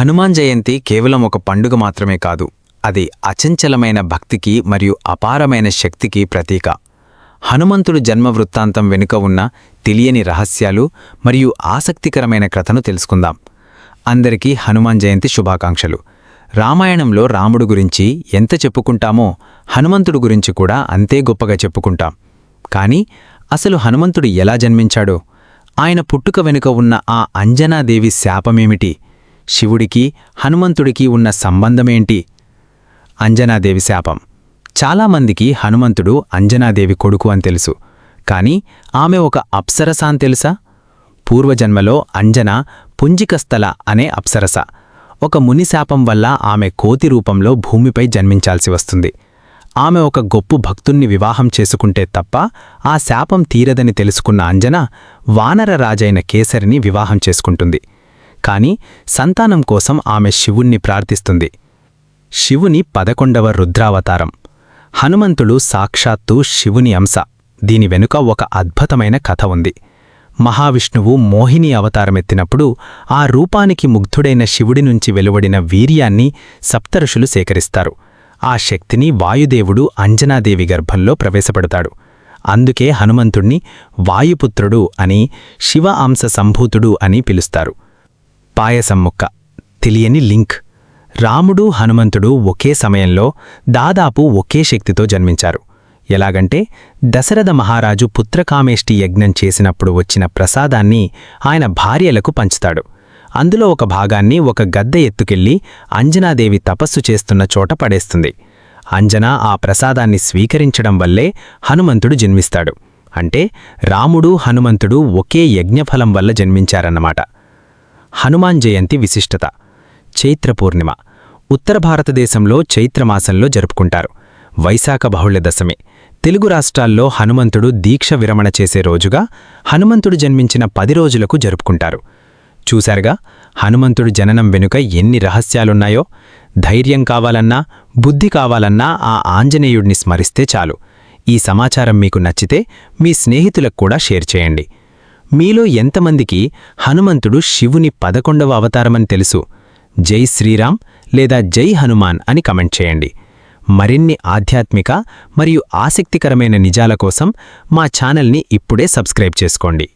హనుమాన్ జయంతి కేవలం ఒక పండుగ మాత్రమే కాదు, అది అచంచలమైన భక్తికి మరియు అపారమైన శక్తికి ప్రతీక. హనుమంతుడు జన్మ వృత్తాంతం వెనుక ఉన్న తెలియని రహస్యాలు మరియు ఆసక్తికరమైన కథను తెలుసుకుందాం. అందరికీ హనుమాన్ జయంతి శుభాకాంక్షలు. రామాయణంలో రాముడు గురించి ఎంత చెప్పుకుంటామో హనుమంతుడు గురించి కూడా అంతే గొప్పగా చెప్పుకుంటాం. కానీ అసలు హనుమంతుడు ఎలా జన్మించాడో, ఆయన పుట్టుక వెనుక ఉన్న ఆ అంజనాదేవి శాపమేమిటి, శివుడికి హనుమంతుడికి ఉన్న సంబంధమేంటి? అంజనాదేవి శాపం. చాలామందికి హనుమంతుడు అంజనాదేవి కొడుకు అని తెలుసు, కానీ ఆమె ఒక అప్సరస అని తెలుసా? పూర్వజన్మలో అంజన పుంజికస్థల అనే అప్సరస. ఒక మునిశాపం వల్ల ఆమె కోతి రూపంలో భూమిపై జన్మించాల్సి వస్తుంది. ఆమె ఒక గొప్ప భక్తుణ్ణి వివాహం చేసుకుంటే తప్ప ఆ శాపం తీరదని తెలుసుకున్న అంజన వానర రాజైన కేసరిని వివాహం చేసుకుంటుంది. కాని సంతానం కోసం ఆమె శివుణ్ణి ప్రార్థిస్తుంది. శివుని 11వ రుద్రావతారం. హనుమంతుడు సాక్షాత్తు శివుని అంశ. దీని వెనుక ఒక అద్భుతమైన కథ ఉంది. మహావిష్ణువు మోహిని అవతారమెత్తినప్పుడు ఆ రూపానికి ముగ్ధుడైన శివుడి నుంచి వెలువడిన వీర్యాన్ని సప్తఋషులు సేకరిస్తారు. ఆ శక్తిని వాయుదేవుడు అంజనాదేవి గర్భంలో ప్రవేశపెడతాడు. అందుకే హనుమంతుణ్ణి వాయుపుత్రుడు అని, శివ అంశ సంభూతుడు అని పిలుస్తారు. పాయసం ముక్క. తెలియని లింక్. రాముడు హనుమంతుడు ఒకే సమయంలో దాదాపు ఒకే శక్తితో జన్మించారు. ఎలాగంటే దశరథ మహారాజు పుత్రకామేష్టి యజ్ఞం చేసినప్పుడు వచ్చిన ప్రసాదాన్ని ఆయన భార్యలకు పంచుతాడు. అందులో ఒక భాగాన్ని ఒక గద్ద ఎత్తుకెళ్లి అంజనాదేవి తపస్సు చేస్తున్న చోట పడేస్తుంది. అంజన ఆ ప్రసాదాన్ని స్వీకరించడం వల్లే హనుమంతుడు జన్మిస్తాడు. అంటే రాముడు హనుమంతుడు ఒకే యజ్ఞఫలం వల్ల జన్మించారన్నమాట. హనుమాన్ జయంతి విశిష్టత. చైత్రపూర్ణిమ. ఉత్తర భారతదేశంలో చైత్రమాసంలో జరుపుకుంటారు. వైశాఖ బహుళ దశమి. తెలుగు రాష్ట్రాల్లో హనుమంతుడు దీక్ష విరమణ చేసే రోజుగా హనుమంతుడు జన్మించిన 10 రోజులకు జరుపుకుంటారు. చూశారుగా, హనుమంతుడు జననం వెనుక ఎన్ని రహస్యాలున్నాయో. ధైర్యం కావాలన్నా, బుద్ధి కావాలన్నా ఆ ఆంజనేయుడిని స్మరిస్తే చాలు. ఈ సమాచారం మీకు నచ్చితే మీ స్నేహితులకు కూడా షేర్ చేయండి. మీలో ఎంతమందికి హనుమంతుడు శివుని 11వ అవతారమని తెలుసు? జై శ్రీరామ్ లేదా జై హనుమాన్ అని కమెంట్ చేయండి. మరిన్ని ఆధ్యాత్మిక మరియు ఆసక్తికరమైన నిజాల కోసం మా ఛానల్ని ఇప్పుడే సబ్స్క్రైబ్ చేసుకోండి.